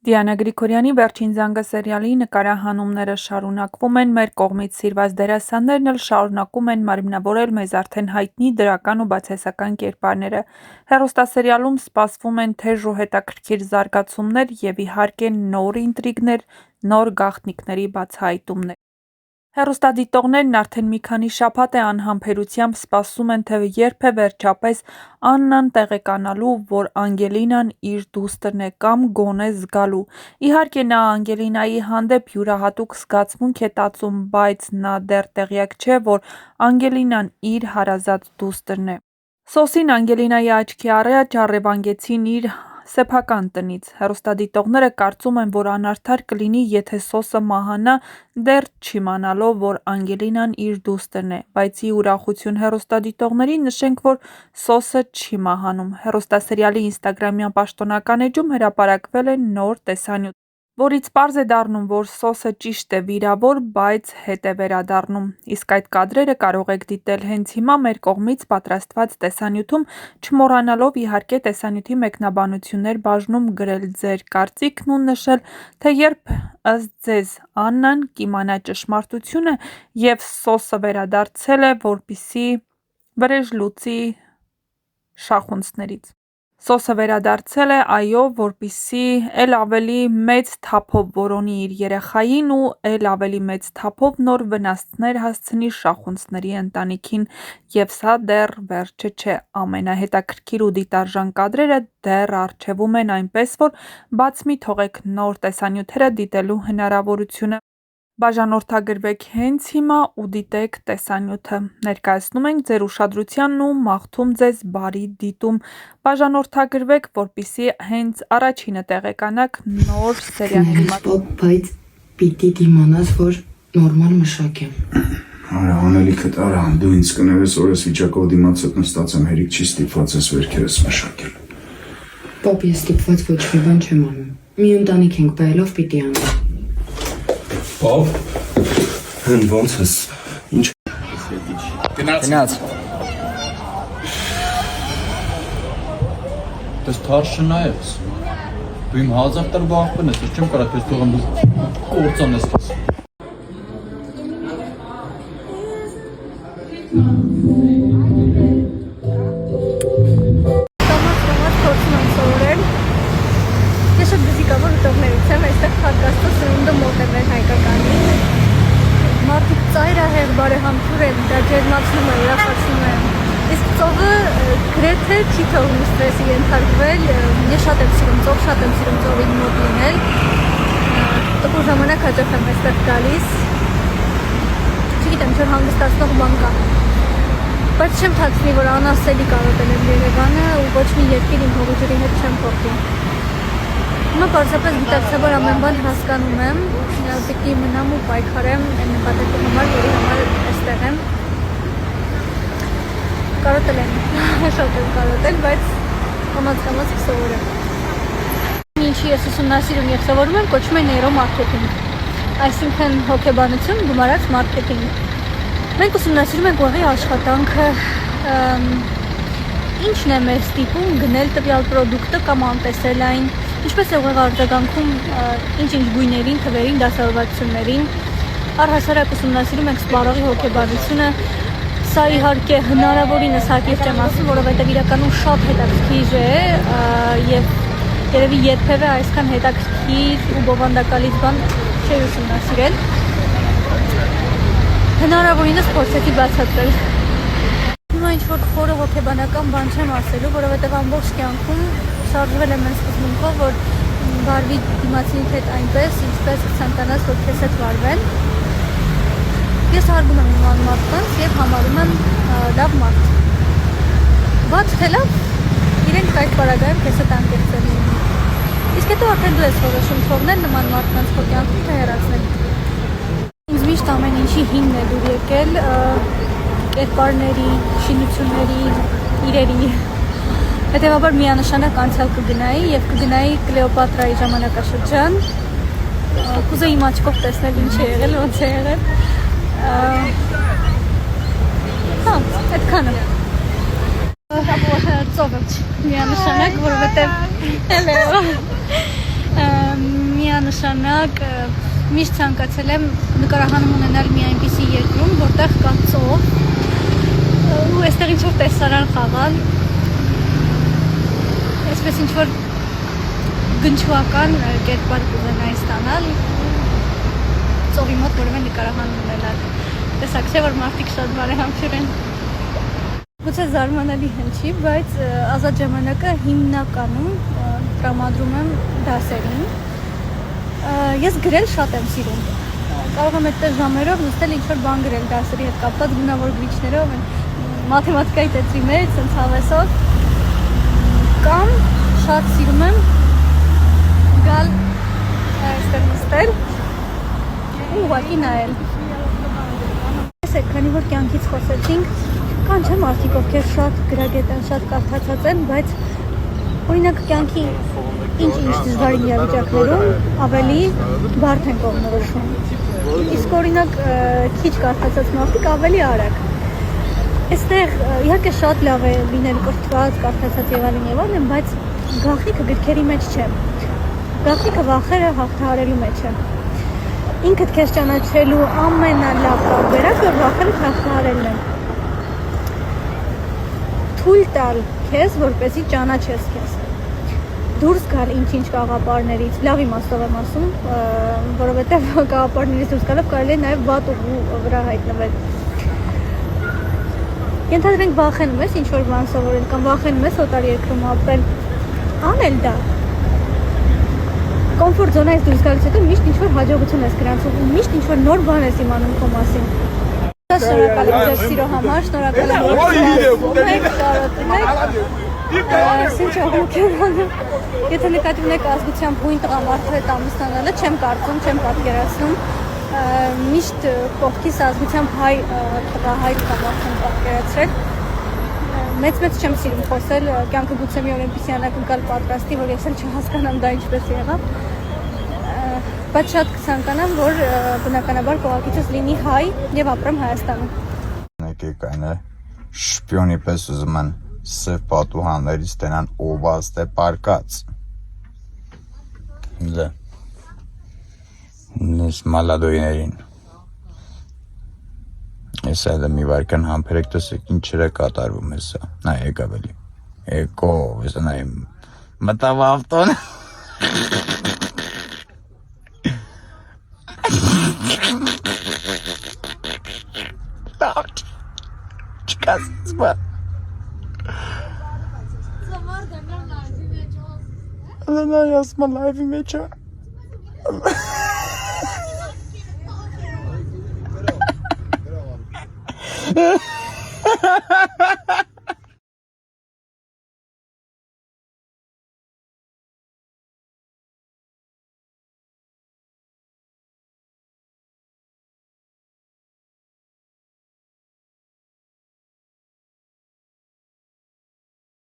Դիանա Գրիգորյանի «Վերջին զանգը» սերիալի նկարահանումները շարունակվում են, մեր կողմից սիրված դերասաններն էլ շարունակում են մարմնավորել մեզ արդեն հայտնի դրական ու բացասական կերպարները։ Հեռուստասերիալում սպասվում են թեժ ու հետաքրքիր զարգացումներ և իհարկե նոր ինտրիգներ, նոր գաղտնիքների բացահայտումներ։ Հեռուստադիտողներն արդեն մի քանի շաբաթ է անհամբերությամբ սպասում են, թե երբ է վերջապես Աննան տեղեկանալու, որ Անգելինան իր դուստրն է կամ գոնե զգալու։ Իհարկե նա Անգելինայի հանդեպ յուրահատուկ զգացմունք է տածում, բայց նա դեռ տեղյակ չէ, որ Անգելինան իր հարազատ դուստրն է։ Սոսին Անգելինայի աչքի առաջ առևանգեցին իր սեփական տնից։ Հեռուստադիտողները կարծում են, որ անարդար կլինի, եթե Սոսը մահանա, դեռ չիմանալով, որ Անգելինան իր դուստրն է, բայց ի ուրախություն հեռուստադիտողների նշենք, որ Սոսը չի մահանում։ Հեռուստասերիալի ինստագրամյան պաշտոնական էջում հրապարակվել է նոր տեսանյութ, որից պարզ է դառնում, որ Սոսը ճիշտ է վիրավոր, բայց հետ է վերադառնում։ Իսկ այդ կադրերը կարող եք դիտել հենց հիմա մեր կողմից պատրաստված տեսանյութում, չմոռանալով իհարկե տեսանյութի մեկնաբանություններ բաժնում գրել ձեր կարծիքն ու նշել, թե երբ ըստ ձեզ Աննան կիմանա ճշմարտությունը և Սոսը վերադարձել է, որպեսզի վրեժ լուծի շախունցներից։ Սոսը վերադարձել է, այո, որպեսզի էլ ավելի մեծ թափով որոնի իր երեխային ու էլ ավելի մեծ թափով նոր վնասներ հասցնի շախունցների ընտանիքին։ Եվ սա դեռ վերջը չէ, ամենահետաքրքիր ու դիտարժան կադրերը դեռ առջևում են, այնպես որ բաց մի թողեք նոր տեսանյութերը դիտելու հնարավորությունը։ Բաժանորդագրվեք հենց հիմա ու դիտեք տեսանյութը։ Ներկայացնում ենք ձեր ուշադրությանն ու մաղթում ձեզ բարի դիտում։ Բաժանորդագրվեք, որպեսզի հենց առաջինը տեղեկանաք նոր սերիալների մասին։ Բայց պիտի դիմանաս, որ նորմալ մշակ եմ։ Արա, անելիքդ արա, դու ինձ կներես, որ ես վիճակով դիմացդ նստած եմ, հերիք չի ստիպված ես վերքերս մշակել։ Պապ, ես ստիպված ոչ մի բան չեմ անում։ Մի ընտանիք ենք բայելով պիտի անեմ։ Պապ, հեն ոնց ես, ինչ։ Գնաց։ Դες թարշ չնայես, դու իմ հազար տար բաղպն ես, ես չեմ կարա կես թողեմ կործան ես կես։ փորձում եմ սովորել։ Ես շատ բզիկավոր ուտողներից եմ, այստեղ փոդքասթը սնունդը մոտ է մեր հայկականին։ Մարդիկ ծայրահեղ բարեհամբույր են, դա ջերմացնում է, ուրախացնում է։ Իսկ ծովը գրեթե չի թողնում ստրեսի ենթարկվել։ Ես շատ եմ սիրում ծով, շատ եմ սիրում ծովին մոտ լինել։ Տպուր ժամանակ հաճախ եմ այստեղ գալիս։ Չգիտեմ, չէ հանգստացնող բան կա։ Բայց չեմ թաքցնի, որ անասելի կարոտել եմ Երևանը ու ոչ մի երկիր իմ հողուջերի հետ չեմ փոխի։ Հիմա պարզապես գիտակցաբար ամեն բան հասկանում եմ, պիտի մնամ ու պայքարեմ այն նպատակի համար, որի համար այստեղ եմ։ Կարոտել եմ, շատ եմ կարոտել, բայց կամաց կսովորեմ։ Ինչի ես ուսումնասիրում և սովորում եմ, կոչվում է նեյրոմարքեթինգ, այսինքն հոգեբանություն գումարած մարքեթինգ։ Մենք ուսումնասիրում ենք ուղղի աշխատանքը, ինչն է մեզ ստիպում գնել տվյալ պրոդուկտը կամ անտեսել այն, ինչպես է ուղղ արձագանքում ինչ-ինչ գույներին, թվերին, դասավորվածություններին։ Առհասարակ ուսումնասիրում ենք սպառողի հոգեբանությունը։ Սա իհարկե հնարավորինս հակիրճ եմ ասում, որովհետև իրականում շատ հետաքրքիր է և երևի երբևէ այսքան հետաքրքիր ու բովանդակալից բան չէի ուսումնասիրել։ Հնարավորինս փորձեցի բացատրել։ Հիմա ինչ-որ խորը հոգեբանական բան չեմ ասելու, որովհետև ամբողջ կյանքում շարժվել եմ այն սկզբունքով, որ վարվի դիմացինիդ հետ այնպես, ինչպես կցանկանաս, որ քեզ հետ վարվեն։ Ես հարգում եմ իմ անմարդկանց և համարում եմ լավ մարդ։ Բաց թե լավ, իրենք այդ պարագայում քեզ հետ անկեղծ են լինում։ Իսկ հետո արդեն դու ես որոշում թողնել նման մարդկանց քո կյանքում, թե հեռացնել։ Ինձ միշտ ամեն ինչի հիմն է դուր եկել կերպարների, շինությունների, իրերի։ Հետևաբար միանշանակ անցյալ կգնայի և կգնայի Կլեոպատրայի ժամանակաշրջան, կուզեի իմ աչքով տեսնել ինչ է եղել, ոնց է եղել։ Հա, այդքանը։ Ծովը միանշանակ, որովհետև միանշանակ միշտ ցանկացել եմ նկարահանում ունենալ մի այնպիսի երկրում, որտեղ կա ծով ու այստեղ ինչ-որ տեսարան խաղալ, այսպես ինչ-որ գնչուական կերպար կուզենայի ստանալ, ծովի մոտ որևէ նկարահանում ունենալ։ Տեսակ չէ, որ մարդիկ շատ բարեհամբույր են։ Գուցե զարմանալի հնչի, բայց ազատ ժամանակը հիմնականում տրամադրում եմ դասերին։ Ես գրել շատ եմ սիրում։ Կարող եմ այդտեղ ժամերով նստել ինչ-որ բան գրել դասերի հետ կապված գունավոր գրիչներով, մաթեմատիկայի տետրի մեջ, ցենց հավեսով։ Կամ շատ սիրում եմ գալ այստեղ նստել ու ուղղակի նայել։ Տեսեք, քանի որ կյանքից խոսեցինք, կան չէ մարդիկ, ովքեր շատ գրագետ են, շատ կարդացած են, բայց օրինակ կյանքի ինչ-ինչ դժվար իրավիճակներում ավելի բարդ են կողմնորոշվում։ Իսկ օրինակ քիչ կարդացած մարդիկ ավելի արագ։ Այստեղ իհարկե շատ լավ է լինել կրթված, կարդացած եւ այլն, բայց գաղտնիքը գրքերի մեջ չէ։ Գաղտնիքը վախերը հաղթահարելու մեջ է։ Ինքդ քեզ ճանաչելու ամենալավ տարբերակը վախերը հաղթահարելն է։ Թույլ տալ քեզ, որպեսզի ճանաչես քեզ։ Դուրս գալ ինչ-ինչ կաղապարներից, լավ իմաստով եմ ասում, որովհետև կաղապարներից դուրս գալով կարելի է նաև վատ ուղու վրա հայտնվել։ Ենթադրենք վախենում ես ինչ-որ բան սովորել կամ վախենում ես օտար երկրում ապրել, անել դա։ Կոմֆորտ զոնայից դուրս գալուց հետո միշտ ինչ-որ հաջողություն ես գրանցում ու միշտ ինչ-որ նոր բան ես իմանում քո մասին։ Շնորհակալ եմ ձեր սիրո համար, շնորհակալ եմ, որ եթե նկատի ունեք ազգությամբ հույն տղամարդու հետ ամուսնանալը, չեմ կարծում, չեմ պատկերացնում, միշտ կողքիս ազգությամբ հայ տղամարդ եմ պատկերացրել։ Մեծ չեմ սիրում խոսել, կյանքը գուցե մի օր այնպիսի անակնկալ պատրաստի, որ ես էլ չհասկանամ դա ինչպես եղավ, բայց շատ կցանկանամ, որ բնականաբար կողակիցս լինի հայ եւ ապրեմ Հայաստանում։ Եկեք այն է, շպիոնի պես ուզում են սև պատուհաններից տենան ովաստ է պարկած։ Դե, նես մալադոյներին։ Ես այլը մի վարկան համպերեք տեսեք ինչեր է կատարվում հեսա, նայ եկավ էլի, եկով, հեսա նայ մտավ ավտոն։ Չկասից բա։ Նայ ասմա լայվի մեջ է։ Ha ha ha!